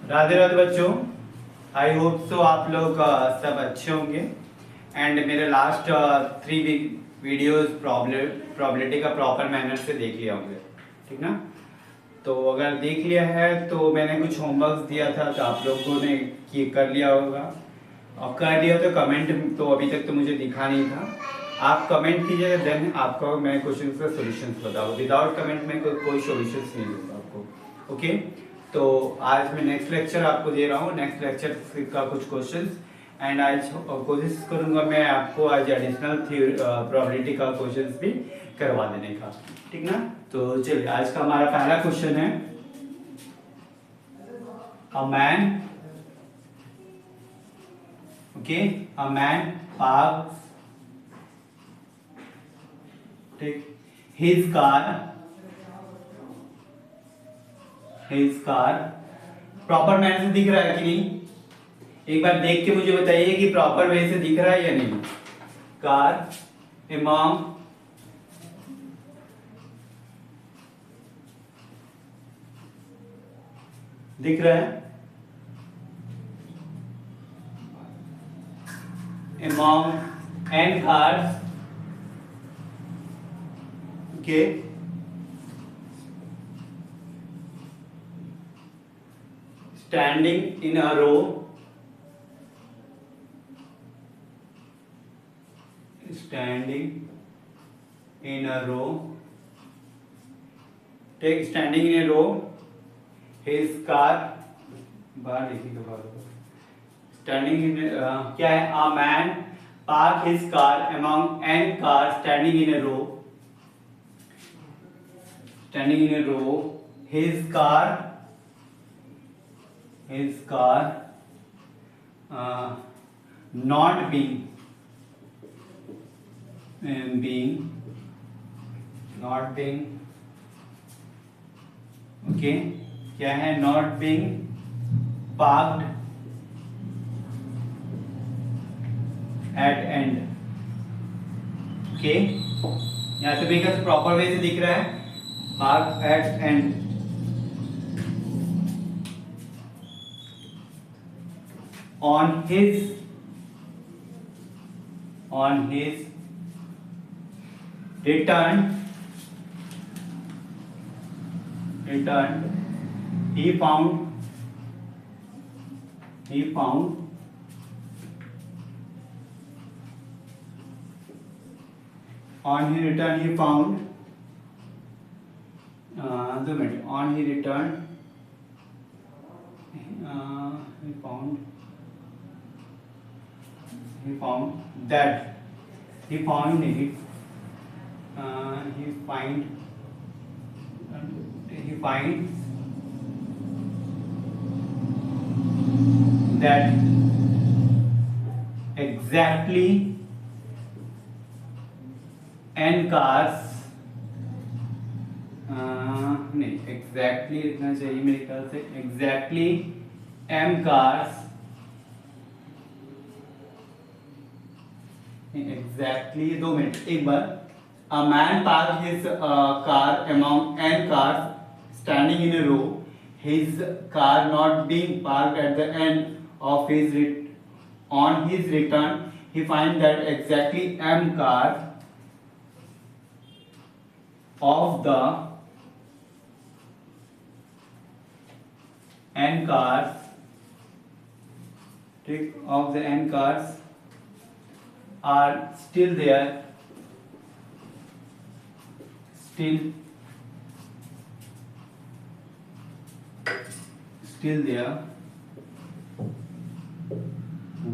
राधे राधे बच्चों। I hope so आप लोग सब अच्छे होंगे। एंड मेरे लास्ट 3 वीडियोस प्रॉबिलिटी का प्रॉपर मैनर से देख लिया होंगे, ठीक ना। तो अगर देख लिया है तो मैंने कुछ होमवर्क दिया था तो आप लोगों ने कर लिया होगा। और कर लिया तो कमेंट तो अभी तक तो मुझे दिखा नहीं था। आप कमेंट कीजिएगा, देन आपको मैं क्वेश्चन का सोल्यूशन बताऊँ। विदाउट कमेंट में कोई सोल्यूशन नहीं दूंगा आपको। ओके, तो आज मैं नेक्स्ट लेक्चर आपको दे रहा हूँ। नेक्स्ट लेक्चर का कुछ क्वेश्चंस एंड आज कोशिश करूंगा मैं आपको आज एडिशनल प्रोबेबिलिटी का क्वेश्चंस भी करवा देने का, ठीक ना। तो चलिए, आज का हमारा पहला क्वेश्चन है, a man, okay, a man parks, ठीक, हिज कार प्रॉपर मैन से दिख रहा है कि नहीं? एक बार देख के मुझे बताइए कि प्रॉपर वे से दिख रहा है या नहीं। कार अमॉन्ग दिख रहा है, among n cars, okay, standing in a row, standing in a row, take standing in a row, his car, बाहर लिखिएगा, बाहर standing in क्या है, a man park his car among n cars standing in a row, standing in a row, his car not being okay, क्या है, not being parked at end, okay. यहाँ से भी प्रॉपर वे से दिख रहा है, parked at end, on his return he found on his return he found 2 minutes, on his return he found that he find that exactly n cars, नहीं, exactly लिखना चाहिए मेरे ख्याल से, exactly m cars, exactly 2 minute, एक बार, a man parked his car among n cars standing in a row, his car not being parked at the end of on his return he find that exactly m cars of the n cars, ठीक, of the n cars are still there,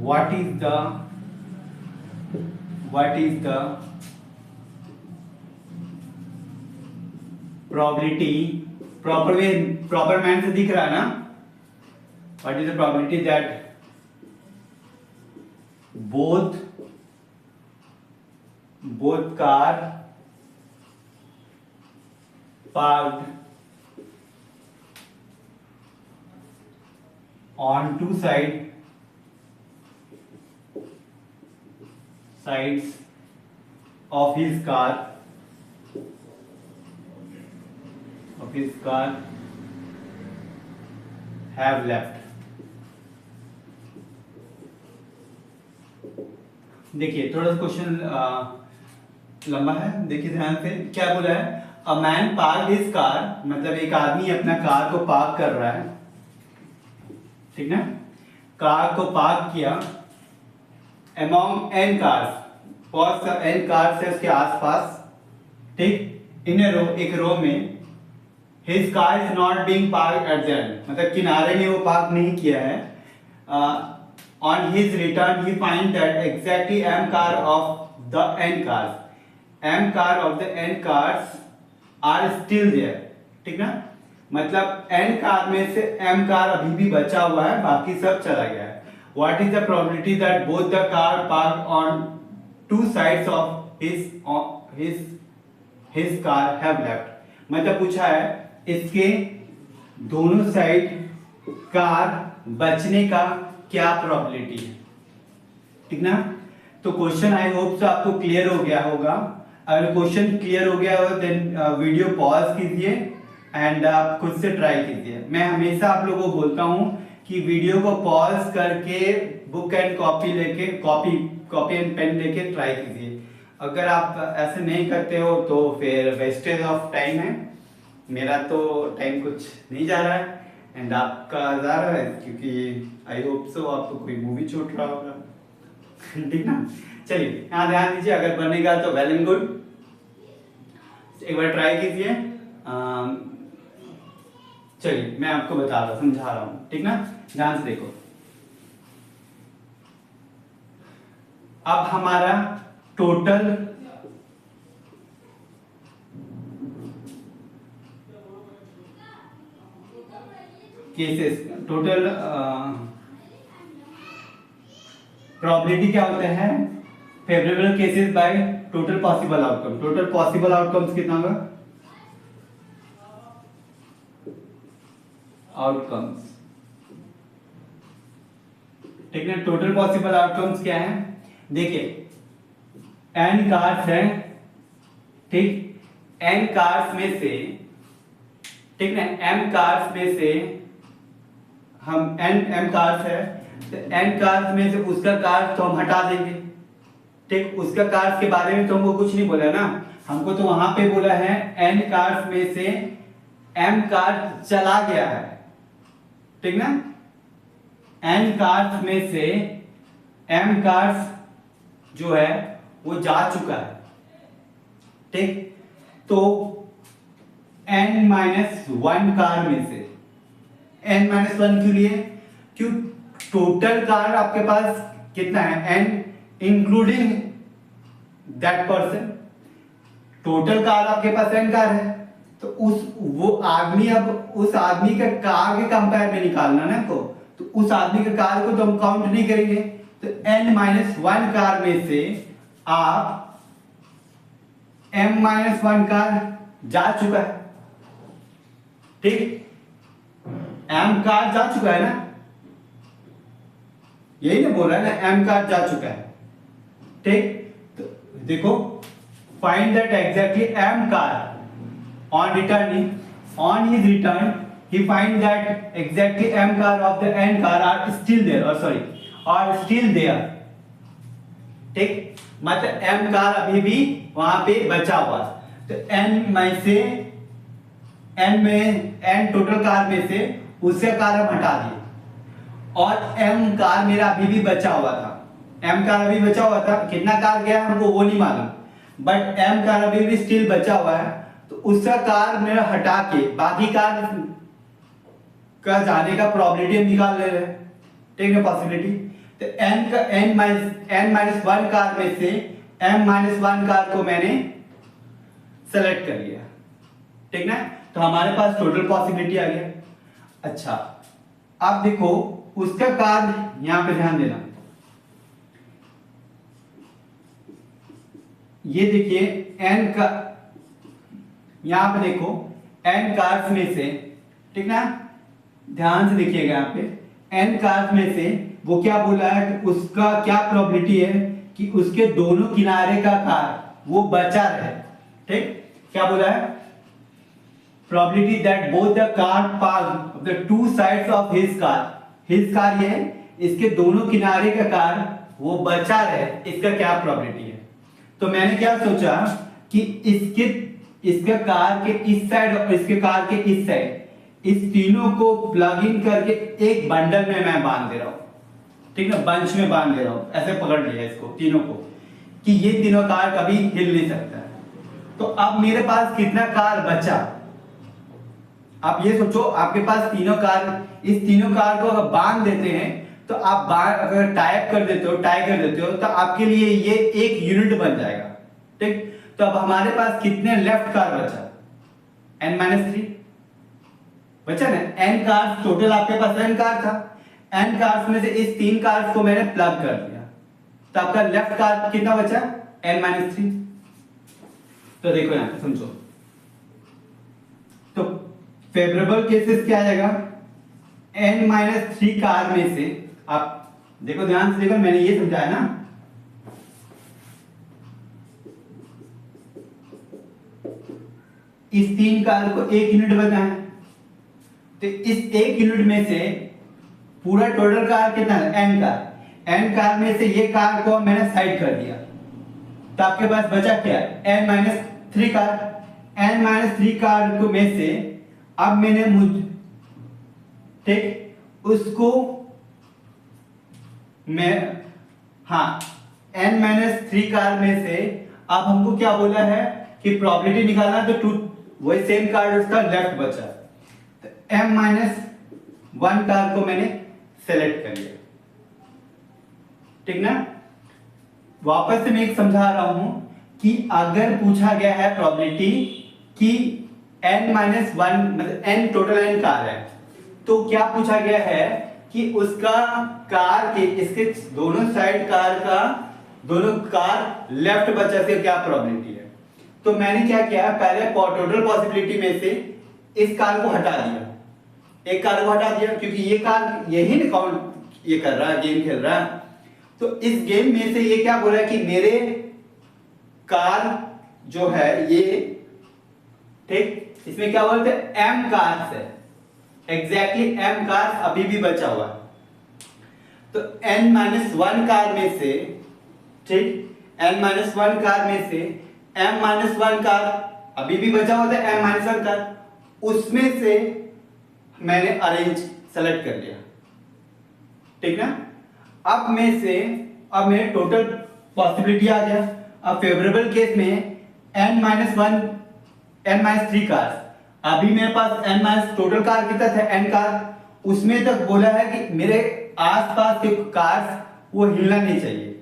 what is the probability, proper man से दिख रहा है ना, what is the probability that both car parked on two sides of his car have left. देखिए थोड़ा question लंबा है, देखिए ध्यान से। क्या बोला है? A man park his car, मतलब एक आदमी अपना कार को पार्क कर रहा है, ठीक ना। कार को पार्क किया अमॉन्ग एन कार्स, बहुत एन कार्स है उसके आसपास, ठीक। इन रो, एक रो में। His car is not being park at the end, मतलब किनारे में वो पार्क नहीं किया है। On his return he find that exactly m car of the n cars, m car of the n cars are still there, ठीक ना। मतलब एन कार में से एम कार अभी भी बचा हुआ है, बाकी सब चला गया है। What is the probability that both the car park on two sides of his car have left, मतलब पूछा है इसके दोनों साइड कार बचने का क्या प्रोबेबिलिटी है, ठीक ना। तो क्वेश्चन आई होप सो आपको क्लियर हो गया होगा। अगर क्वेश्चन क्लियर हो गया हो देन वीडियो पॉज कीजिए एंड आप खुद से ट्राई कीजिए। मैं हमेशा आप लोगों को बोलता हूं कि वीडियो को पॉज करके बुक एंड कॉपी लेके कॉपी एंड पेन लेके ट्राई कीजिए। अगर आप ऐसे नहीं करते हो तो फिर वेस्टेज ऑफ टाइम है। मेरा तो टाइम कुछ नहीं जा रहा है एंड आपका जा रहा है, क्योंकि आई होप सो आपको कोई मूवी छूट रहा होगा ठीक ना। चलिए यहाँ ध्यान दीजिए, अगर बनेगा तो वेल एंड गुड, एक बार ट्राई कीजिए। चलिए मैं आपको बता रहा हूँ, समझा रहा हूँ, ठीक ना। ध्यान से देखो, अब हमारा टोटल केसेस, टोटल प्रोबेबिलिटी क्या होता है? Favourable cases by total possible outcome. Total possible outcomes कितना होगा? आउटकम्स, ठीक है। टोटल पॉसिबल आउटकम्स क्या है? देखिए n कार्स है, ठीक। n कार्स में से, ठीक ना, m कार्स में से हम m कार्स है तो n कार्स में से उसका कार तो हम हटा देंगे, ठीक। उसका कार्स के बारे में तो हमको कुछ नहीं बोला ना, हमको तो वहां पे बोला है n कार्स में से m कार चला गया है, ठीक ना। n कार्स में से m कार्स जो है वो जा चुका है, ठीक। तो n-1 कार में से, n-1 क्यों लिए? क्यों? टोटल कार आपके पास कितना है? n including that person. Total car आपके पास n कार है, तो वो आदमी, अब उस आदमी का कार के कंपेयर में निकालना ना को, तो उस आदमी के कार को तो हम काउंट नहीं करेंगे। तो n-1 कार में से आप m-1 कार जा चुका है, ठीक। m कार जा चुका है ना, यही ना बोल रहा है ना, m कार जा चुका है, ठीक। तो देखो, find that exactly m car on returning, on his return he find that exactly m car of the n car are still there, or sorry, are still there, ठीक। मतलब m कार अभी भी वहां पे बचा हुआ, तो n में से, n टोटल कार में से उसका कार हम हटा दिए, और m कार मेरा अभी भी बचा हुआ था। m कार अभी बचा हुआ था, कितना कार गया हमको वो नहीं मालूम, बट m कार अभी भी स्टिल बचा हुआ है, तो उसका कार मेरा हटा के बाकी कार का जाने का प्रोबेबिलिटी हम निकाल ले रहे हैं, ठीक है, पॉसिबिलिटी। तो n-1 कार में से m-1 कार को मैंने सेलेक्ट कर लिया, ठीक ना। तो हमारे पास टोटल पॉसिबिलिटी आ गया। अच्छा, अब देखो उसका कार, यहां पे ध्यान देना, ये देखिए n का, यहां पे देखो n कार्स में से, ठीक ना, ध्यान से देखिएगा यहाँ पे n कार्स में से वो क्या बोला है कि उसका क्या प्रोबेबिलिटी है कि उसके दोनों किनारे का कार वो बचा रहे, ठीक। क्या बोला है? Probability that both the car park of the two sides of his car ये है, इसके दोनों किनारे का कार वो बचा रहे, इसका क्या प्रोबेबिलिटी है। तो मैंने क्या सोचा कि इसके कार के इस साइड और इसके कार के इस साइड, इस तीनों को प्लग इन करके एक बंडल में मैं बांध दे रहा हूं, ठीक है, बंच में बांध दे रहा हूं, ऐसे पकड़ लिया इसको तीनों को कि ये तीनों कार कभी हिल नहीं सकता है। तो अब मेरे पास कितना कार बचा, आप ये सोचो, आपके पास तीनों कार, इस तीनों कार को अगर बांध देते हैं तो आप अगर टाई कर देते हो तो आपके लिए ये एक यूनिट बन जाएगा, ठीक। तो अब हमारे पास कितने लेफ्ट कार बचा, n-3 बचा ना, n कार टोटल आपके पास n कार था, n कार्स में से इस 3 कार्स को मैंने प्लग कर दिया, तो आपका लेफ्ट कार कितना बचा, n-3। तो देखो यहां पे समझो, तो फेवरेबल केसेस क्या आ जाएगा, n-3 कार में से, आप देखो ध्यान से देखो, मैंने ये समझाया ना, इस 3 कार को एक यूनिट बना है, तो इस एक यूनिट में से पूरा टोटल कार कितना है, n कार में से ये कार को मैंने साइड कर दिया, तो आपके पास बचा क्या है, n-3 कार। n-3 कार को में से अब मैंने ठीक उसको मैं, हाँ, n-3 कार में से अब हमको क्या बोला है कि प्रोबेबिलिटी निकालना, तो वही सेम कार उसका लेफ्ट बचा, तो m-1 कार को मैंने सेलेक्ट कर लिया, ठीक ना। वापस से मैं एक समझा रहा हूं कि अगर पूछा गया है प्रोबेबिलिटी कि n-1 मतलब n टोटल n कार है, तो क्या पूछा गया है कि उसका कार के इसके दोनों साइड कार का, दोनों कार लेफ्ट बचा से क्या प्रोबेबिलिटी है। तो मैंने क्या किया, पहले टोटल पॉसिबिलिटी में से इस कार को हटा दिया, एक कार को हटा दिया, क्योंकि ये कार यही ना काउंट ये कर रहा है, गेम खेल रहा है। तो इस गेम में से ये क्या बोल रहा है कि मेरे कार जो है ये, ठीक, इसमें क्या बोलते हैं m कार्स है, एग्जैक्टली m कार्स अभी भी बचा हुआ है। तो n-1 कार में से, ठीक, n-1 कार में से m-1 कार अभी भी बचा हुआ था, m-1 कार, उसमें से मैंने अरेंज सेलेक्ट कर लिया, ठीक ना। अब में से अब मेरे टोटल पॉसिबिलिटी आ गया। अब फेवरेबल केस में n-3 कार, अभी मेरे पास n- टोटल कार कितना था, n कार, उसमें तक बोला है कि मेरे आसपास के कार्स वो हिलना नहीं चाहिए,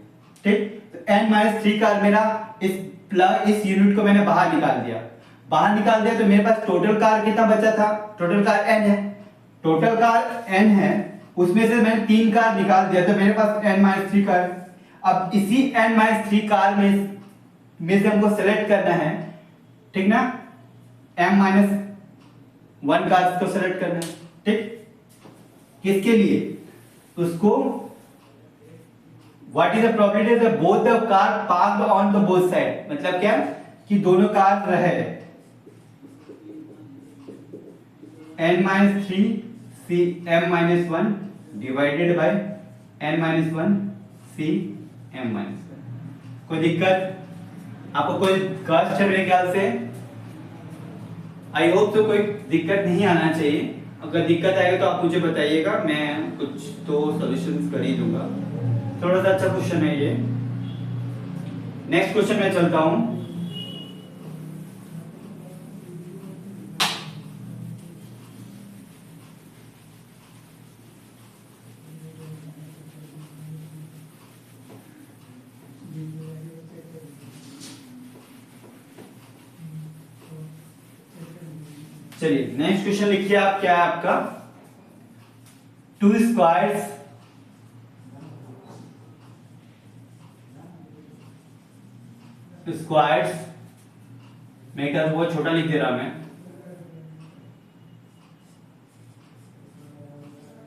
ठीक। तो n-3 कार मेरा इस यूनिट को मैंने बाहर निकाल दिया, तो मेरे पास टोटल कार कितना बचा था, टोटल कार n है, टोटल कार n है, उसमें से मैंने 3 कार निकाल दिया, तो मेरे पास n-3 कार। अब इसी n-3 कार में से हमको सेलेक्ट करना है, ठीक ना, m-1 कार को सेलेक्ट करना है, ठीक। किसके लिए, उसको what is the probability that both the car parked on the both side, मतलब क्या कि दोनों कार रहे n-3 c m-1 divided by n-1 c m-1। कोई दिक्कत आपको, कोई कष्ट है मेरे ख्याल से, आई होप तो कोई दिक्कत नहीं आना चाहिए। अगर दिक्कत आएगा तो आप मुझे बताइएगा, मैं कुछ तो सॉल्यूशंस कर ही दूंगा। थोड़ा सा अच्छा क्वेश्चन है ये। नेक्स्ट क्वेश्चन में चलता हूं। चलिए नेक्स्ट क्वेश्चन लिखिए आप, क्या है आपका, 2 स्क्वायर्स मेरे ख्याल से बहुत छोटा लिख दे रहा मैं,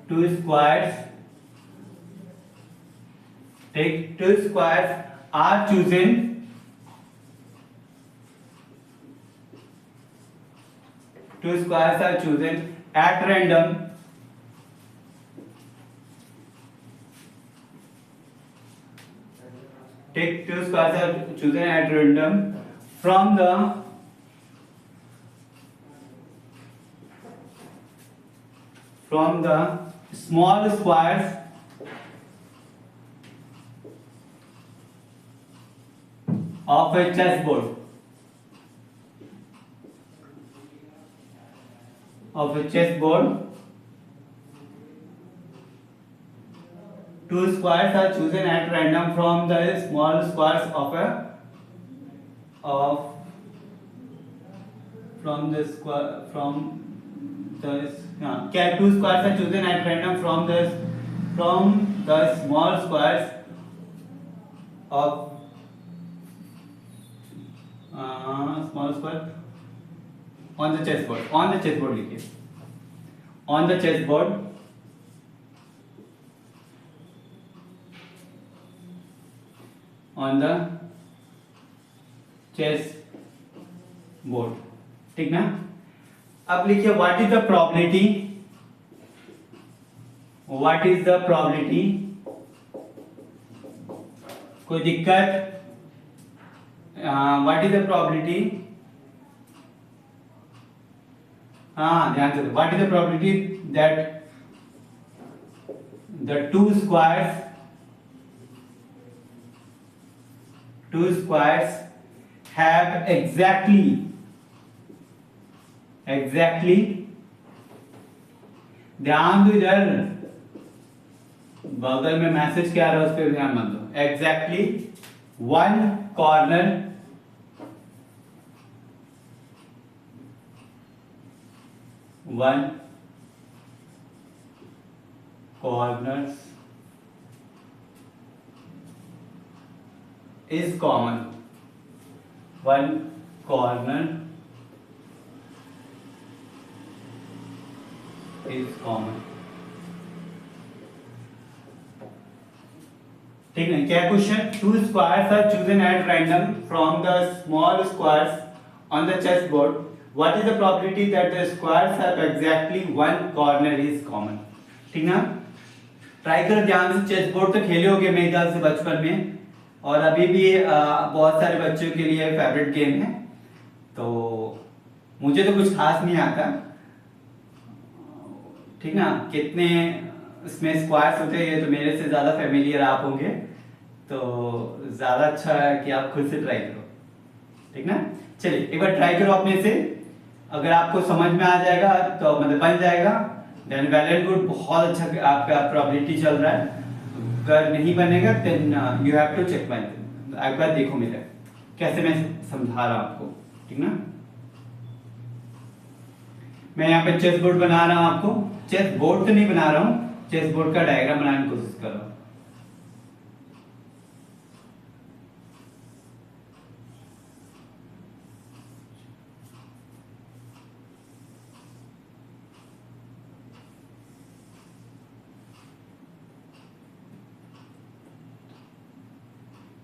2 squares, take 2 squares are chosen at random take two squares are chosen at random from the small squares of a chessboard. Two squares are chosen at random from the small squares of two squares are chosen at random from the small squares of small square on the chessboard लिखिए on the chessboard ठीक ना। अब लिखिए what is the probability, कोई दिक्कत? What is the probability, हाँ ध्यान से, what is the probability that the two squares have exactly ध्यान दो इधर, बगल में मैसेज क्या आ रहा है उस पर ध्यान मत दो। exactly one corner is common. One corner is common. ठीक है, क्या question? Two squares are chosen at random from the small squares on the chessboard. What is the probability that the squares have exactly one corner is common? ठीक ना। Try करो ध्यान से, chess board तो खेले होगे मेरे ख्याल से बचपन में, और अभी भी बहुत सारे बच्चों के लिए फेवरेट गेम है। तो मुझे तो कुछ खास नहीं आता, ठीक ना। कितने इसमें स्क्वायर्स होते हैं ये तो मेरे से ज़्यादा फेमिलियर आप होंगे, तो ज़्यादा अच्छा है कि आप खुद से ट्राई करो, ठीक ना। चलिए एक बार ट्राई करो अपने से, अगर आपको समझ में आ जाएगा तो मतलब बन जाएगा, देन वेल एंड गुड, बहुत अच्छा आपका प्रोबेबिलिटी चल रहा है। अगर नहीं बनेगा then you have to check my, एक बार देखो मेरा कैसे मैं समझा रहा हूँ आपको, ठीक ना। मैं यहाँ पे चेस बोर्ड बना रहा हूँ आपको, चेस बोर्ड तो नहीं बना रहा हूँ, चेस बोर्ड का डायग्राम बनाने की कोशिश कर रहा हूँ।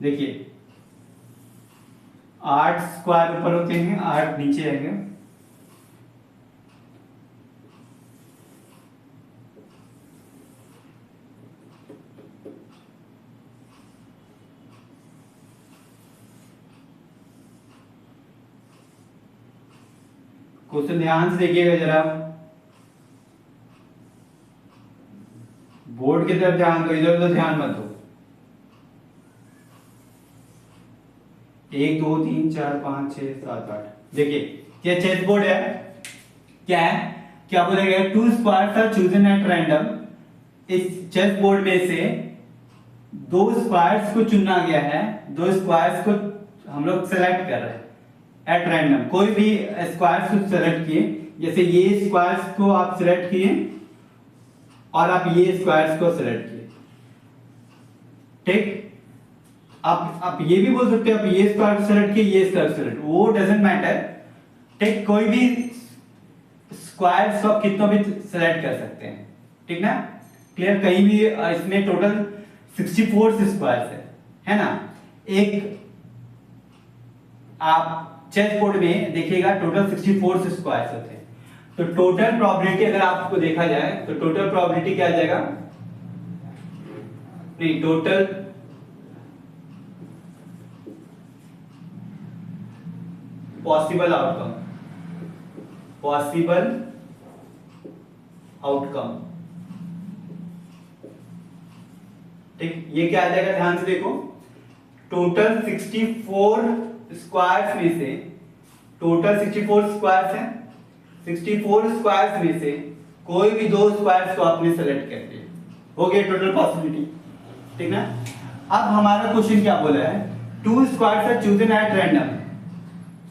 देखिए 8 स्क्वायर ऊपर होते हैं, 8 नीचे आएंगे। क्वेश्चन ध्यान से देखिएगा जरा, बोर्ड की तरफ ध्यान दो, इधर उधर ध्यान मत दो। 1 2 3 4 5 6 7 8। देखिए ये चेस बोर्ड है, क्या है, क्या बोला गया? Two squares are chosen at random. इस चेस बोर्ड में से दो स्क्वायर्स को चुना गया है, दो स्क्वायर्स को हम लोग सेलेक्ट कर रहे हैं एट रैंडम। कोई भी स्क्वायर्स को सेलेक्ट किए, जैसे ये स्क्वायर्स को आप सेलेक्ट किए और आप ये स्क्वायर्स को सेलेक्ट किए, ठीक। आप ये भी बोल सकते हो आप ये स्क्वायर सेलेक्ट किए, ये स्क्वायर सेलेक्ट, वो डजंट मैटर, ठीक। कोई भी स्क्वायर्स आप कितना भी सेलेक्ट कर सकते हैं, ठीक ना, क्लियर। कहीं भी इसमें टोटल 64 स्क्वायर्स है ना। एक आप चेस बोर्ड में देखिएगा टोटल 64 स्क्वायर्स होते हैं। तो टोटल प्रोबेबिलिटी अगर आपको देखा जाए तो टोटल प्रोबेबिलिटी क्या आ जाएगा? नहीं, total possible outcome, possible outcome. ठीक, ये क्या आ जाएगा, ध्यान से देखो। टोटल 64 स्क्वायर्स में से, टोटल 64 स्क्वायर्स हैं, 64 स्क्वायर्स में से कोई भी 2 स्क्वायर्स को आपने सेलेक्ट कर लिया, हो गया टोटल पॉसिबिलिटी। ठीक ना। अब हमारा क्वेश्चन क्या बोला है, 2 squares are chosen at random.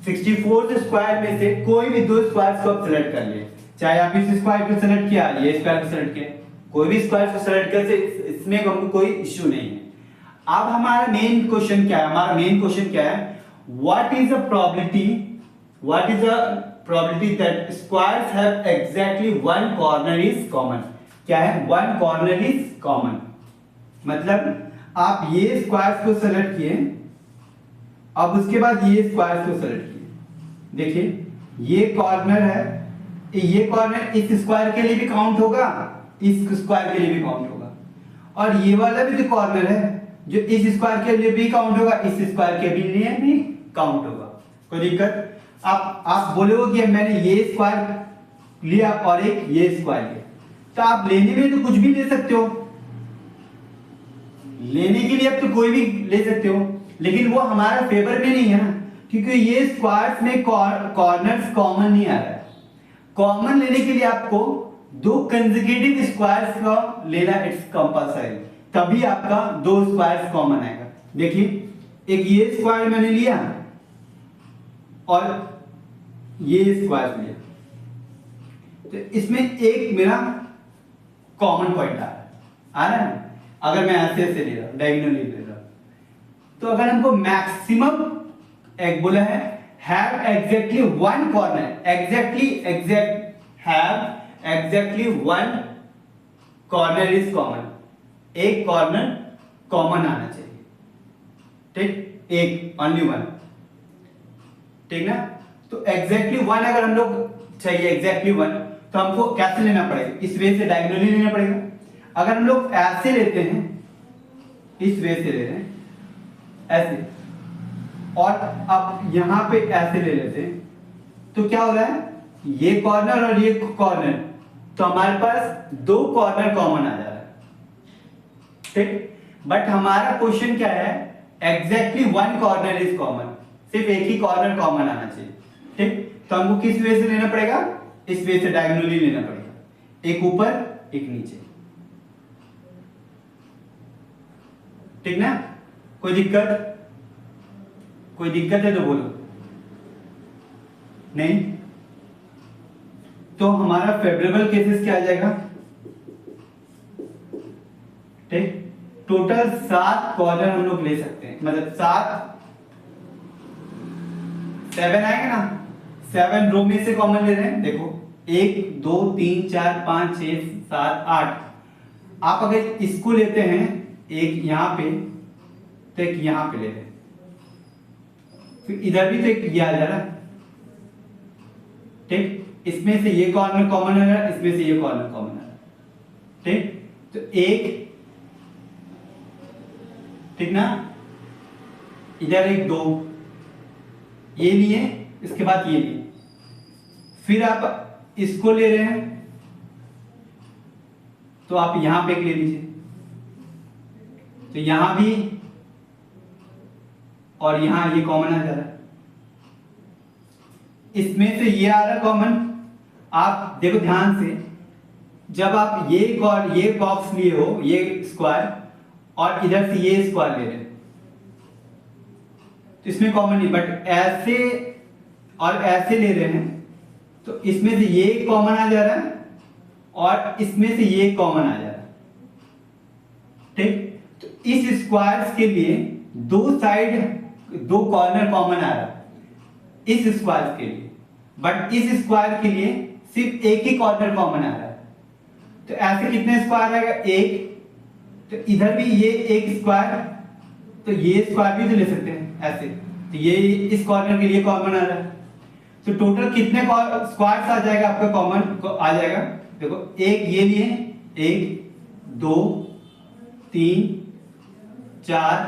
64 square में से कोई भी 2 स्क्वायर्स को आप सेलेक्ट कर लिए, चाहे आप इस स्क्वायर को सेलेक्ट किया, ये स्क्वायर को सेलेक्ट किया, कोई भी स्क्वायर को सेलेक्ट कर से इसमें हमको कोई इश्यू नहीं है। अब हमारा मेन क्वेश्चन क्या है, हमारा मेन क्वेश्चन क्या है, what is the probability, what is the probability that squares have exactly one corner is common. क्या है, वन कॉर्नर इज कॉमन, मतलब आप ये स्क्वायर्स को सेलेक्ट किए, अब उसके बाद ये स्क्वायर्स को सेलेक्ट किए, देखिए ये कॉर्नर है, ये कॉर्नर इस स्क्वायर के लिए भी काउंट होगा, इस स्क्वायर के लिए भी काउंट होगा, और ये वाला भी जो कॉर्नर है जो इस स्क्वायर के लिए भी काउंट होगा, इस स्क्वायर के लिए भी काउंट होगा। कोई दिक्कत? आप बोलोगे कि मैंने ये स्क्वायर लिया और एक ये स्क्वायर लिया, तो आप लेने में तो कुछ भी ले सकते हो, लेने के लिए आप तो कोई भी ले सकते हो, लेकिन वो हमारा फेवर में नहीं है ना, क्योंकि ये स्क्वायर्स में कॉर्नर्स कॉमन नहीं आ रहा है। कॉमन लेने के लिए आपको 2 कंसेक्यूटिव स्क्वायर्स का लेना इट्स कंपल्सरी, तभी आपका 2 स्क्वायर्स कॉमन आएगा। देखिए एक ये स्क्वायर मैंने लिया और ये स्क्वायर लिया, तो इसमें एक मेरा कॉमन पॉइंट आ रहा है। अगर मैं ऐसे ले रहा हूं, डायगोनली ले रहा हूं, तो अगर हमको मैक्सिमम एक बोला है have exactly one corner, exactly one corner is common, एक कॉर्नर कॉमन आना चाहिए। ठीक, एक ओनली वन। ठीक ना। तो एग्जैक्टली वन अगर हम लोग चाहिए, एग्जैक्टली वन, तो हमको कैसे लेना पड़ेगा, इस वे से डायगोनली लेना पड़ेगा। अगर हम लोग ऐसे लेते हैं, इस वे से ले रहे हैं ऐसे, और अब यहां पे ऐसे ले लेते हैं, तो क्या हो रहा है, ये कॉर्नर और ये कॉर्नर, तो हमारे पास 2 कॉर्नर कॉमन आ जा रहा है। ठीक, बट हमारा क्वेश्चन क्या है, exactly one corner is common, सिर्फ एक ही कॉर्नर कॉमन आना चाहिए। ठीक, तो हमको किस वे से लेना पड़ेगा, इस वे से डायगोनली लेना पड़ेगा, एक ऊपर एक नीचे। ठीक ना। कोई दिक्कत? कोई दिक्कत है तो बोलो, नहीं तो हमारा फेवरेबल केसेस क्या आ जाएगा। ठीक, टोटल 7 कॉर्नर हम लोग ले सकते हैं, मतलब 7 आएगा ना, 7 रो में से कॉमन ले रहे हैं। देखो 1 2 3 4 5 6 7 8, आप अगर इसको लेते हैं एक यहां पे, तो एक यहां पे ले रहे हैं, फिर इधर भी तो एक ये आ जा रहा है। ठीक, इसमें से ये कॉर्नर कॉमन आ रहा है, इसमें से ये कॉर्नर कॉमन आ रहा है। ठीक, तो एक, ठीक ना, इधर एक 2 ये लिए, इसके बाद ये लिए, फिर आप इसको ले रहे हैं, तो आप यहां पे एक ले लीजिए, तो यहां भी और यहां ये कॉमन आ जा रहा है, इसमें से ये आ रहा है कॉमन। आप देखो ध्यान से, जब आप ये बॉक्स लिए हो, ये स्क्वायर, और इधर से ये स्क्वायर ले रहे हैं, तो इसमें कॉमन नहीं, बट ऐसे और ऐसे ले रहे हैं, तो इसमें से ये कॉमन आ जा रहा है और इसमें से ये कॉमन आ जा रहा है। ठीक, तो इस स्क्वायर्स के लिए 2 साइड 2 कॉर्नर कॉमन आ रहा है इस स्क्वायर के लिए, बट इस स्क्वायर के लिए सिर्फ एक ही कॉर्नर कॉमन आ रहा है। तो ऐसे कितने स्क्वायर आएगा, एक, तो इधर भी ये एक स्क्वायर, तो ये स्क्वायर भी तो ले सकते हैं ऐसे, तो ये इस कॉर्नर के लिए कॉमन आ रहा है। तो टोटल कितने स्क्वायर्स आ जाएगा आपका, कॉमन आ जाएगा। देखो एक ये लिए, 1 2 3 4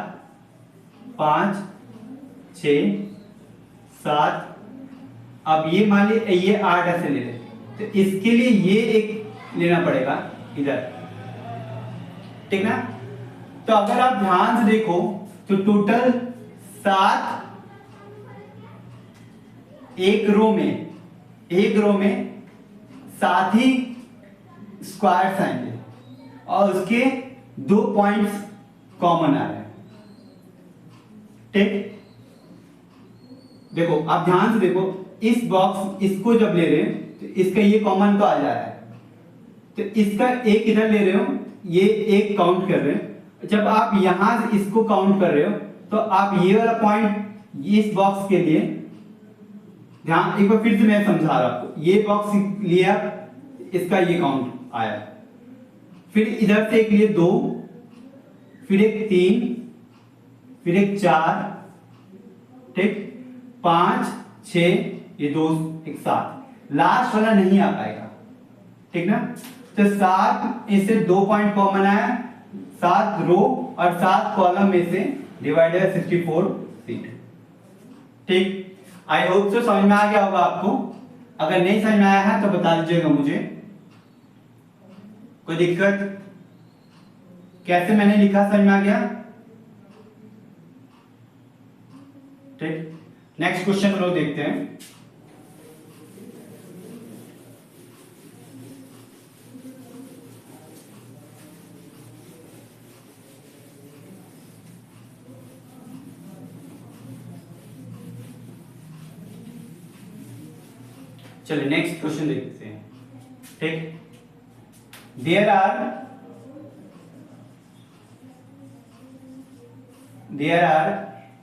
5 6 7 अब ये मान ली ये 8 ऐसे ले रहे, तो इसके लिए ये एक लेना पड़ेगा इधर, ठीक ना। तो अगर आप ध्यान से देखो तो टोटल 7 एक रो में 7 ही स्क्वायर्स आएंगे और उसके 2 पॉइंट्स कॉमन आ रहे हैं, ठीक। देखो आप ध्यान से देखो, इस बॉक्स इसको जब ले रहे हैं तो इसका ये कॉमन तो आ जा रहा है, तो इसका एक इधर ले रहे हो, ये एक काउंट कर रहे हैं। जब आप यहां से इसको काउंट कर रहे हो तो आप ये वाला पॉइंट इस बॉक्स के लिए ध्यान, एक बार फिर से मैं समझा रहा हूं आपको, ये बॉक्स लिया, इसका ये काउंट आया, फिर इधर से एक लिए 2, फिर एक 3, फिर एक 4, ठीक, 5, 6, ये 2, एक 7, लास्ट वाला नहीं आ पाएगा, ठीक ना। तो 7 इससे 2 पॉइंट कॉमन आया, 7 रो और 7 कॉलम में से डिवाइडेड 64 सीट, ठीक। आई होप सो समझ में आ गया होगा आपको। अगर नहीं समझ में आया है तो बता दीजिएगा मुझे, कोई दिक्कत? कैसे मैंने लिखा समझ में आ गया? ठीक, नेक्स्ट क्वेश्चन हम लोग देखते हैं। चलिए नेक्स्ट क्वेश्चन देखते हैं, ठीक। There are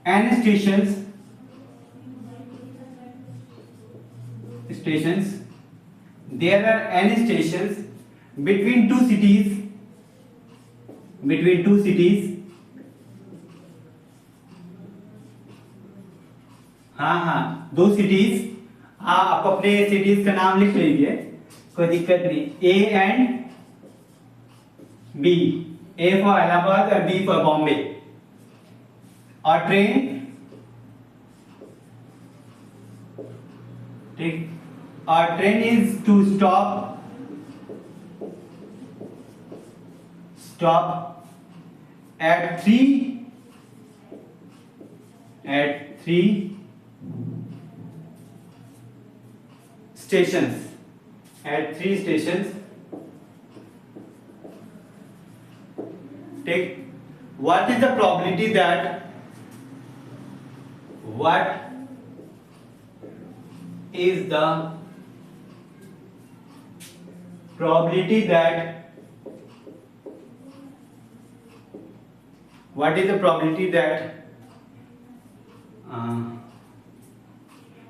n stations there are n stations between two cities हाँ 2 सिटीज, आप अपने सिटीज का नाम लिख लीजिए, कोई दिक्कत नहीं। A and B, A for Allahabad और बी फॉर बॉम्बे, और ट्रेन, ठीक, और train is to stop at 3 stations, at 3 stations, take. What is the probability that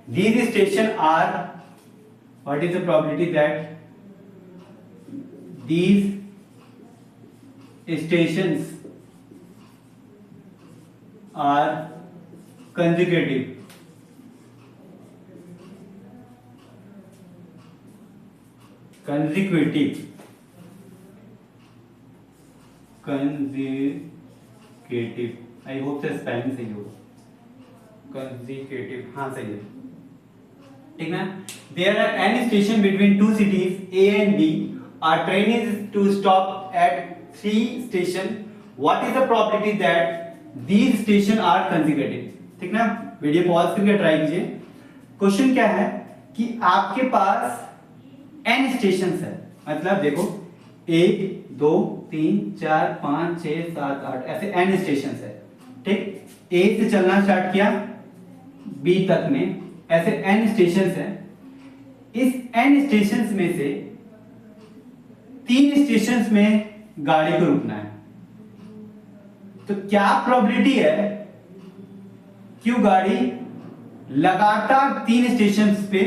these stations are what is the probability that these stations are consecutive? Consecutive. I hope से spelling सही होगा। Consecutive, हाँ सही है, ठीक ना। There are n stations between 2 cities A and B. Our train is to stop at 3 stations. What is the probability that these stations are consecutive? ठीक ना, वीडियो पॉज करके ट्राई कीजिए। क्वेश्चन क्या है कि आपके पास n स्टेशंस है, मतलब देखो 1 2 3 4 5 6 7 8 ऐसे n स्टेशंस है, ठीक। A से चलना स्टार्ट किया B तक में, ऐसे n स्टेशंस है। इस n स्टेशंस में से 3 स्टेशंस में गाड़ी को रुकना है, तो क्या प्रोबेबिलिटी है कि वो गाड़ी लगातार 3 स्टेशंस पे,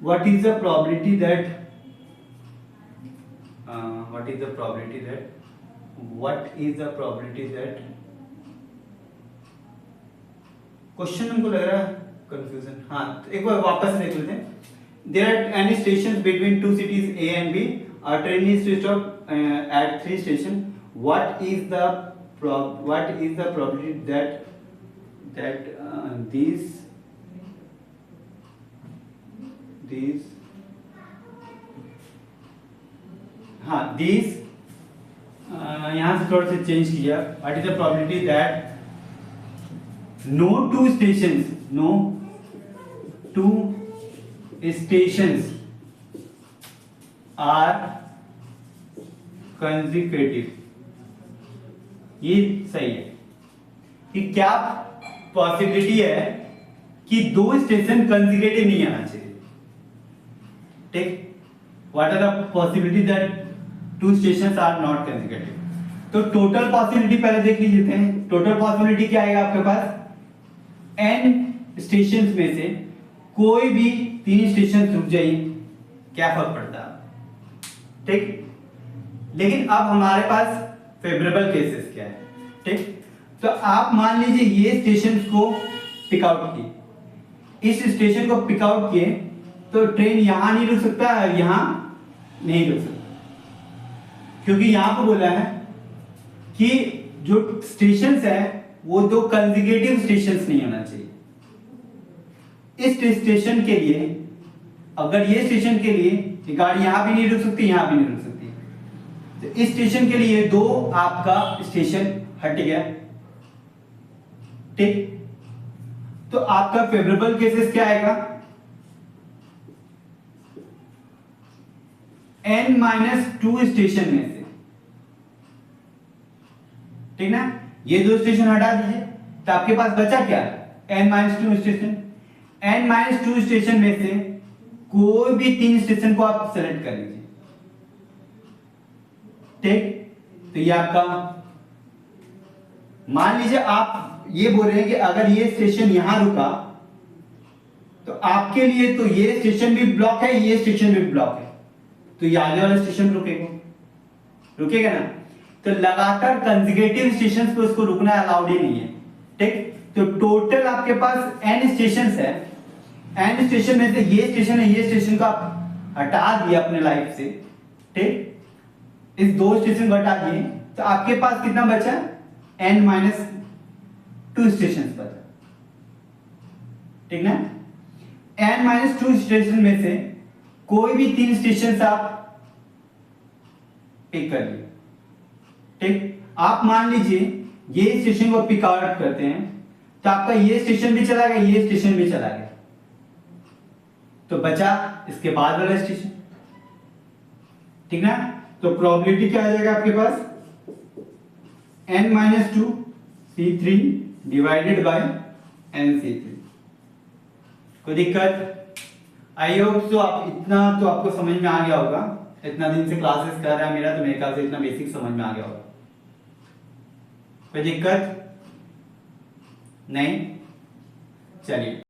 what is the probability that question हमको लग रहा है कंफ्यूजन। हाँ, तो एक बार वापस देख लेते हैं। There are n stations between 2 cities A and B. Our train is to stop at 3 stations. What is the probability that these this, हाँ दिस, यहां से थोड़ा सा चेंज किया, what is the probability that no two stations are consecutive, ये सही है कि क्या पॉसिबिलिटी है कि दो स्टेशन कंसेक्यूटिव नहीं आना चाहिए, ठीक। What are the possibility that two stations are not consecutive. तो टोटल पॉसिबिलिटी पहले देख लीजिए हैं। टोटल पॉसिबिलिटी क्या आएगा आपके पास, n स्टेशंस में से कोई भी 3 स्टेशन रुक जाइए, क्या फर्क पड़ता है, ठीक। लेकिन अब हमारे पास फेवरेबल केसेस क्या है, ठीक। तो आप मान लीजिए ये स्टेशन को पिक आउट किए, इस स्टेशन को पिक आउट किए, तो ट्रेन यहां नहीं रुक सकता है, यहां नहीं रुक सकता, क्योंकि यहां पर बोला है कि जो स्टेशंस है वो दो कंसेक्यूटिव स्टेशंस नहीं होना चाहिए। इस स्टेशन के लिए, अगर ये स्टेशन के लिए गाड़ी यहां भी नहीं रुक सकती, यहां भी नहीं रुक सकती, तो इस स्टेशन के लिए दो आपका स्टेशन हट गया, ठीक। तो आपका फेवरेबल केसेस क्या आएगा, n-2 स्टेशन में से, ठीक ना। ये दो स्टेशन हटा दीजिए, तो आपके पास बचा क्या, n-2 स्टेशन। n-2 स्टेशन में से कोई भी 3 स्टेशन को आप सेलेक्ट कर लीजिए, ठीक। तो ये आपका, मान लीजिए आप ये बोल रहे हैं कि अगर ये स्टेशन यहां रुका तो आपके लिए तो ये स्टेशन भी ब्लॉक है, ये स्टेशन भी ब्लॉक है, तो ये आगे वाला स्टेशन रुकेगा ना। तो लगातार कंसेक्यूटिव स्टेशंस पे उसको रुकना अलाउड ही नहीं है, ठीक। तो टोटल आपके पास n स्टेशंस है, n स्टेशन में से ये स्टेशन है, ये स्टेशन को आप हटा दिया अपने लाइफ से, ठीक। इस दो स्टेशन को हटा दिए, तो आपके पास कितना बचा, n-2 स्टेशन बचा, ठीक ना। n-2 स्टेशन में से कोई भी 3 स्टेशन आप पिक कर लिए, ठीक। आप मान लीजिए ये स्टेशन को पिक आउट करते हैं, तो आपका ये स्टेशन भी चला गया, ये स्टेशन भी चला गया, तो बचा इसके बाद वाला स्टेशन, ठीक ना। तो प्रोबेबिलिटी क्या आ जाएगा आपके पास, n-2 C3 divided by n-C3। कोई दिक्कत, आई होप सो आप इतना तो आपको समझ में आ गया होगा, इतना दिन से क्लासेस कर रहा है मेरा, तो मेरे ख्याल से इतना बेसिक समझ में आ गया होगा। कोई दिक्कत नहीं, चलिए।